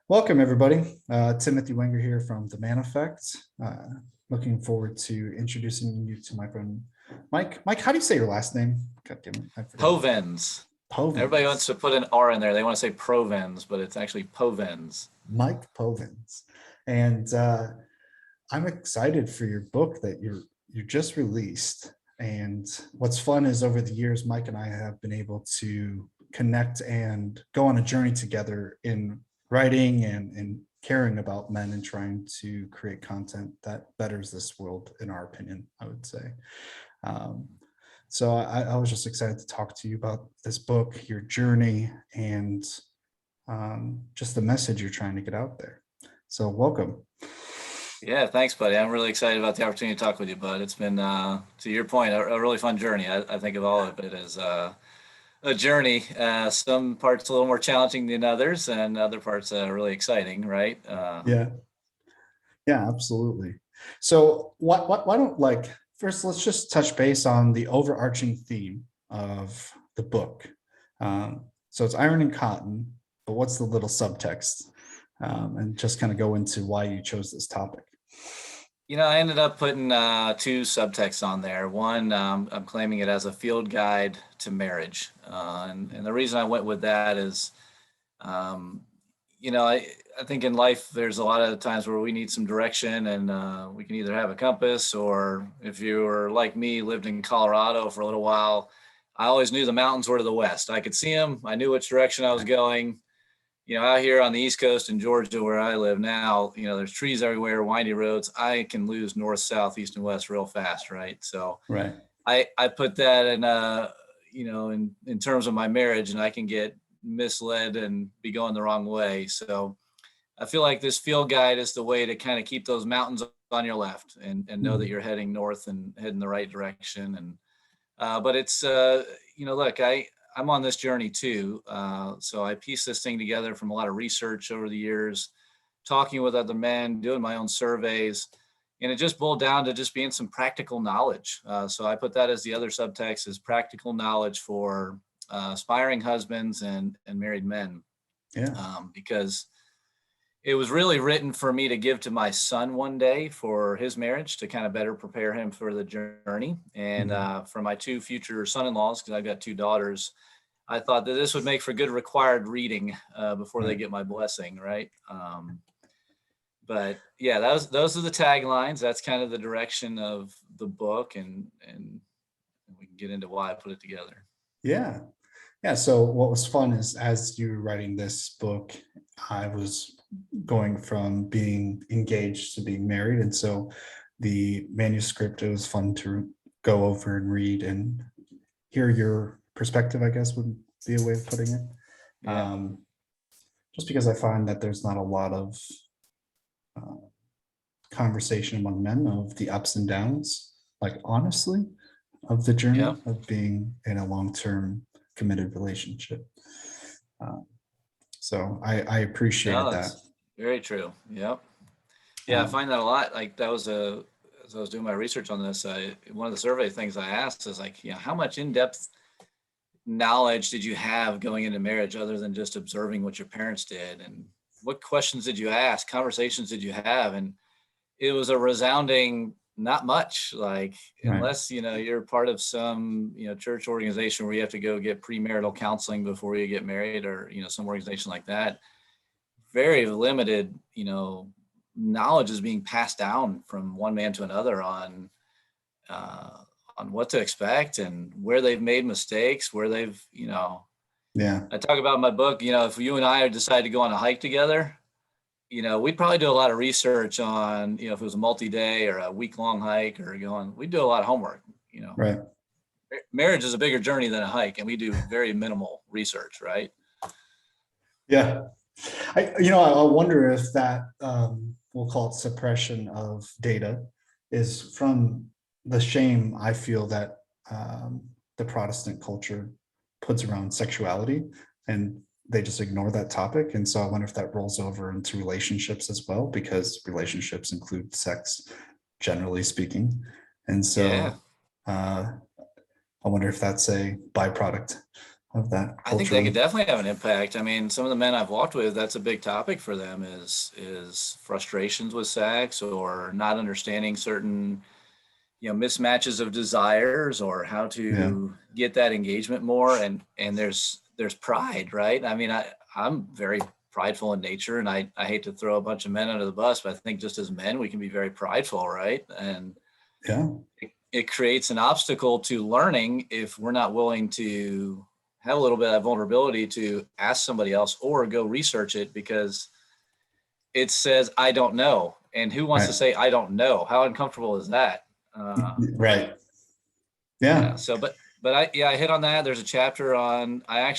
Welcome, everybody. Timothy Wenger here from The Man Effect. Looking forward to introducing you to my friend Mike. Mike, how do you say your last name? God damn it, I forgot. Povenz. Everybody wants Povenz. to put an R in there. They want to say Provenz, but it's actually Povenz. Mike Povenz. And I'm excited for your book that you just released. And what's fun is over the years, Mike and I have been able to connect and go on a journey together in writing and caring about men and trying to create content that betters this world, in our opinion, I would say. Um, so I was just excited to talk to you about this book, your journey, and just the message you're trying to get out there. So welcome. Yeah, thanks, buddy. I'm really excited about the opportunity to talk with you, bud. It's been, to your point, a really fun journey. I think of all of it as a journey. Some parts a little more challenging than others, and other parts really exciting, right? Yeah. Yeah, absolutely. So why don't like first let's just touch base on the overarching theme of the book. So it's iron and cotton, but what's the little subtext? And just kind of go into why you chose this topic. I ended up putting two subtexts on there. One, I'm claiming it as a field guide to marriage. And the reason I went with that is um, I think in life there's a lot of times where we need some direction, and we can either have a compass, or if you were like me, lived in Colorado for a little while, I always knew the mountains were to the west. I could see them. I knew which direction I was going. Out here on the East Coast in Georgia, where I live now, there's trees everywhere, windy roads. I can lose north, south, east, and west real fast, right? So Right. I put that in, in terms of my marriage, and I can get misled and be going the wrong way. So I feel like this field guide is the way to kind of keep those mountains on your left, and know that Mhm. you're heading north and heading the right direction. And but it's look, I'm on this journey too. So I piece this thing together from a lot of research over the years, talking with other men, doing my own surveys, and it just boiled down to just being some practical knowledge. So I put that as the other subtext, is practical knowledge for aspiring husbands and married men, Yeah. because it was really written for me to give to my son one day for his marriage, to kind of better prepare him for the journey. And Mhm. for my two future son-in-laws, because I've got two daughters, I thought that this would make for good required reading before they Right. get my blessing, right? But yeah, those are the taglines. That's kind of the direction of the book, and we can get into why I put it together. Yeah. Yeah. So what was fun is as you were writing this book, I was going from being engaged to being married. And so the manuscript, it was fun to go over and read and hear your perspective, I guess would be a way of putting it. Yeah. Um, just because I find that there's not a lot of uh, conversation among men of the ups and downs, like honestly, of the Yeah. journey of being in a long-term committed relationship. Uh, so I appreciated No, that. that's very true. Yep. Yeah, I Um, find that a lot. Like that was as I was doing my research on this, one of the survey things I asked is like, how much in-depth knowledge did you have going into marriage other than just observing what your parents did? And what questions did you ask? Conversations did you have? And it was a resounding not much. Like, right. unless, you're part of some, church organization where you have to go get premarital counseling before you get married, or, some organization like that, very limited, knowledge is being passed down from one man to another uh, on what to expect and where they've made mistakes, where they've, Yeah. I talk about in my book, if you and I decide to go on a hike together, we'd probably do a lot of research on, if it was a multi-day or a week-long hike, or we'd do a lot of homework. Right. Marriage is a bigger journey than a hike, and we do very minimal research, right? Yeah. I wonder if that we'll call it suppression of data is from the shame I feel that the Protestant culture puts around sexuality, and they just ignore that topic. And so I wonder if that rolls over into relationships as well, because relationships include sex, generally speaking. And Yeah. so I wonder if that's a byproduct of that I think they could culturally. definitely have an impact. I mean, some of the men I've walked with, that's a big topic for them is frustrations with sex or not understanding certain, mismatches of desires or how Yeah. to get that engagement more. And there's pride, right? I mean, I'm very prideful in nature, and I hate to throw a bunch of men under the bus, but I think just as men, we can be very prideful, right? And Yeah. it creates an obstacle to learning if we're not willing to have a little bit of vulnerability to ask somebody else or go research it, because it says I don't know, and who wants to Right. say I don't know? How uncomfortable is that? uh, Right. yeah, Yeah. so but I hit on that. There's a chapter on, I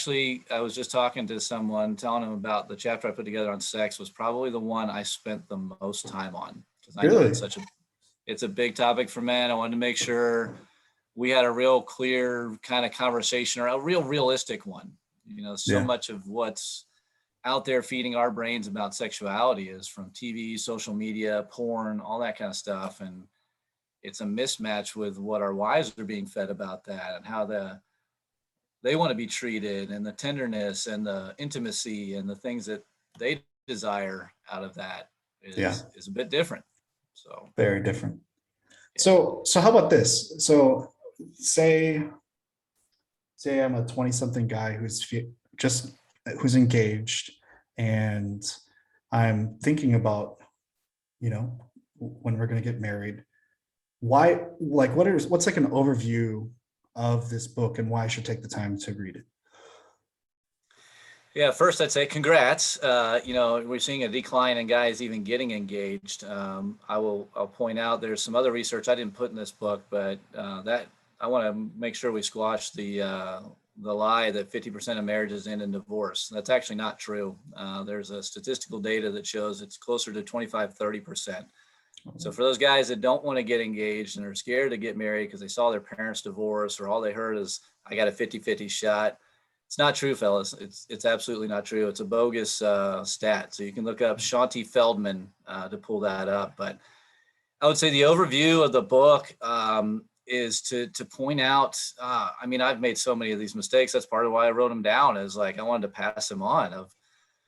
was just talking to someone, telling him about the chapter I put together on sex was probably the one I spent the most time on, because I know Really. it's a big topic for men. I wanted to make sure we had a real clear kind of conversation, or a real realistic one. So Yeah. much of what's out there feeding our brains about sexuality is from TV, social media, porn, all that kind of stuff. And it's a mismatch with what our wives are being fed about that, and how they want to be treated, and the tenderness and the intimacy and the things that they desire out of that Yeah. is a bit different. So Very different. yeah. So how about this? So say say I'm a 20 something guy just who's engaged, and I'm thinking about, when we're going to get married. Why, like, what's like an overview of this book and why I should take the time to read it? Yeah, first I'd say congrats. We're seeing a decline in guys even getting engaged. I'll point out there's some other research I didn't put in this book, but that I want to make sure we squash the lie that 50% of marriages end in divorce. That's actually not true. There's a statistical data that shows it's closer to 25-30%. So for those guys that don't want to get engaged and are scared to get married because they saw their parents divorce, or all they heard is I got a 50-50 shot, it's not true, fellas. It's absolutely not true. It's a bogus stat. So you can look up Shanti Feldman to pull that up. But I would say the overview of the book is to point out. I mean, I've made so many of these mistakes. That's part of why I wrote them down. Is like I wanted to pass them on. Of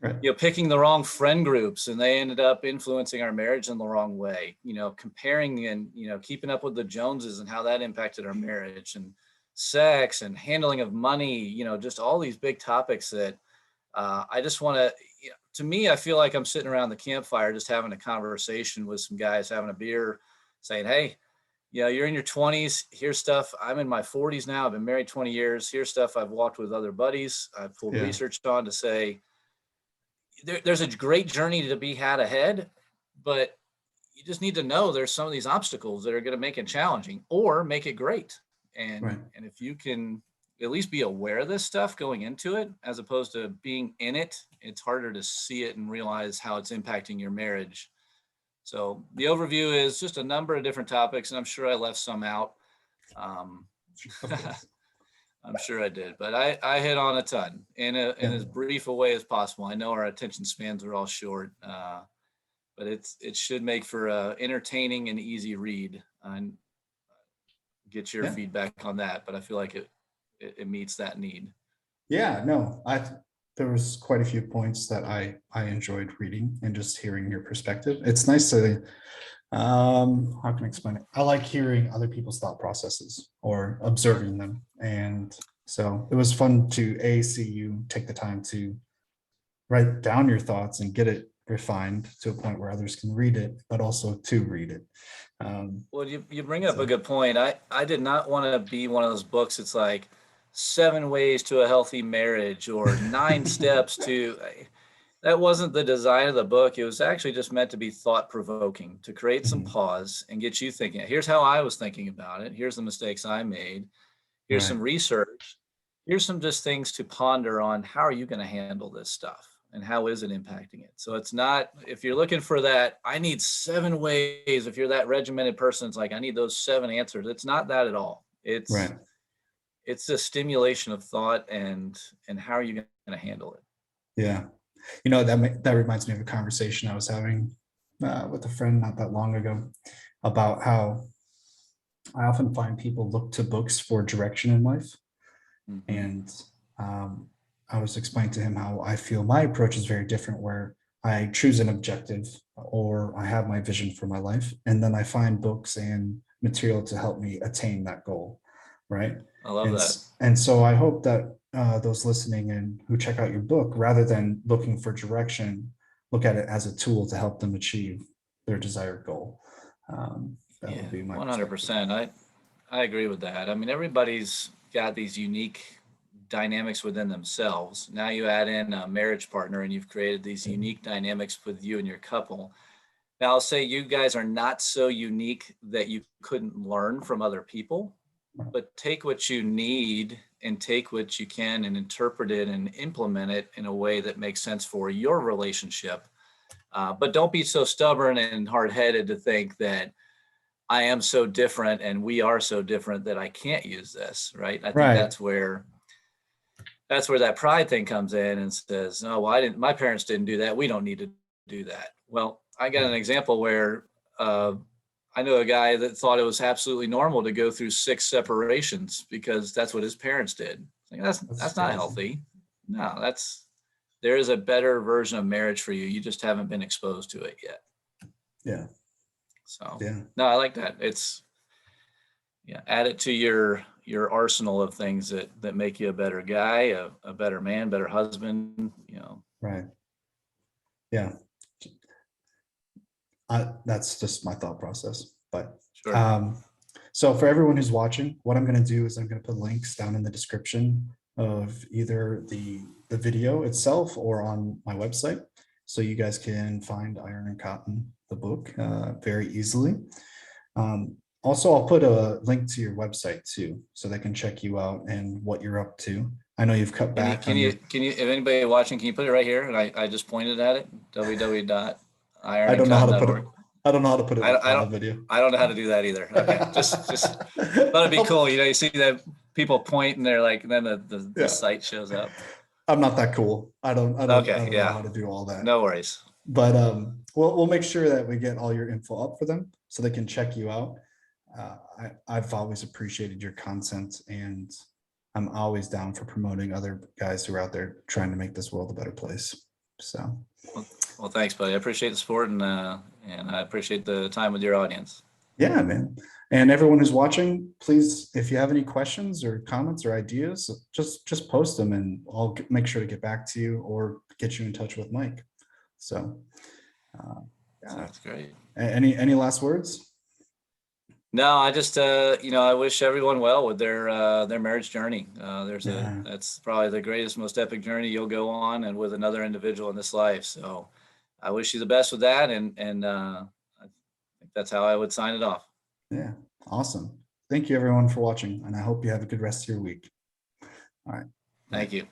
Right. picking the wrong friend groups, and they ended up influencing our marriage in the wrong way. Comparing and keeping up with the Joneses and how that impacted our marriage, and sex and handling of money. Just all these big topics that I just want to. To me, I feel like I'm sitting around the campfire just having a conversation with some guys having a beer, saying, "Hey, you're in your 20s. Here's stuff. I'm in my 40s now. I've been married 20 years. Here's stuff I've walked with other buddies. I've pulled Yeah. research on to say there's a great journey to be had ahead, but you just need to know there's some of these obstacles that are going to make it challenging or make it great. And Right. and if you can at least be aware of this stuff going into it, as opposed to being in it, it's harder to see it and realize how it's impacting your marriage. So the overview is just a number of different topics, and I'm sure I left some out. Um, Of course. I'm sure I did, but I hit on a ton in Yeah. as brief a way as possible. I know our attention spans are all short, but it should make for a entertaining and easy read, and get your Yeah. feedback on that. But I feel like it meets that need. Yeah. No, there was quite a few points that I enjoyed reading and just hearing your perspective. It's nice to, how can I explain it? I like hearing other people's thought processes or observing them. And so it was fun to see you take the time to write down your thoughts and get it refined to a point where others can read it, but also to read it. Well, you bring up a So good point. I did not want to be one of those books. It's like 7 ways to a healthy marriage or 9 steps to. That wasn't the design of the book. It was actually just meant to be thought provoking, to create some Mhm. pause and get you thinking. Here's how I was thinking about it. Here's the mistakes I made. Here's Right. some research. Here's some just things to ponder on. How are you going to handle this stuff? And how is it impacting it? So it's not, if you're looking for that, I need 7 ways. If you're that regimented person, it's like, I need those 7 answers. It's not that at all. It's, Right. it's a stimulation of thought, and how are you going to handle it? Yeah. That reminds me of a conversation I was having with a friend not that long ago about how I often find people look to books for direction in life. Mm-hmm. And I was explaining to him how I feel my approach is very different, where I choose an objective or I have my vision for my life, and then I find books and material to help me attain that goal, right? I love that. And so I hope that those listening and who check out your book, rather than looking for direction, look at it as a tool to help them achieve their desired goal. That Yeah, would be my perspective. 100%. I agree with that. I mean, everybody's got these unique dynamics within themselves. Now you add in a marriage partner and you've created these unique dynamics with you and your couple. Now, I'll say you guys are not so unique that you couldn't learn from other people, but take what you need and take what you can and interpret it and implement it in a way that makes sense for your relationship. But don't be so stubborn and hard headed to think that I am so different and we are so different that I can't use this, right? I think Right. that's where that pride thing comes in and says, oh, well, my parents didn't do that. We don't need to do that. Well, I got an example where I know a guy that thought it was absolutely normal to go through 6 separations because that's what his parents did. Like, That's that's not crazy. healthy. No, there is a better version of marriage for you. You just haven't been exposed to it yet. Yeah. So Yeah. no, I like that. Yeah, add it to your arsenal of things that make you a better guy, a better man, better husband, Right. Yeah. That's just my thought process. But Sure. um, so for everyone who's watching, what I'm going to do is I'm going to put links down in the description of either the video itself or on my website, so you guys can find Iron and Cotton, the book, very easily. Also, I'll put a link to your website too, so they can check you out and what you're up to. I know you've cut Can you back can on you your. can you if anybody watching, can you put it right here? And I just pointed at it, I don't know how to put it. www.ironandcotton.org. I don't know how to put it I don't I on the don't video. I don't know how to do that either. Okay. Just thought it'd be I'll- cool. You see that people point and they're like, and then the yeah, site shows up. I'm not that cool. I Okay, don't know yeah. how to do all that. No worries. But we'll make sure that we get all your info up for them so they can check you out. I've always appreciated your content, and I'm always down for promoting other guys who are out there trying to make this world a better place. So Well, thanks, buddy. I appreciate the support and I appreciate the time with your audience. yeah, man. And everyone who's watching, please, if you have any questions or comments or ideas, just post them, and I'll make sure to get back to you or get you in touch with Mike. So yeah. Sounds great. Any last words? No, I just I wish everyone well with their marriage journey. Yeah. That's probably the greatest, most epic journey you'll go on, and with another individual in this life. So I wish you the best with that, and I think that's how I would sign it off. Yeah. Awesome. Thank you everyone for watching, and I hope you have a good rest of your week. All right. Bye. Thank you.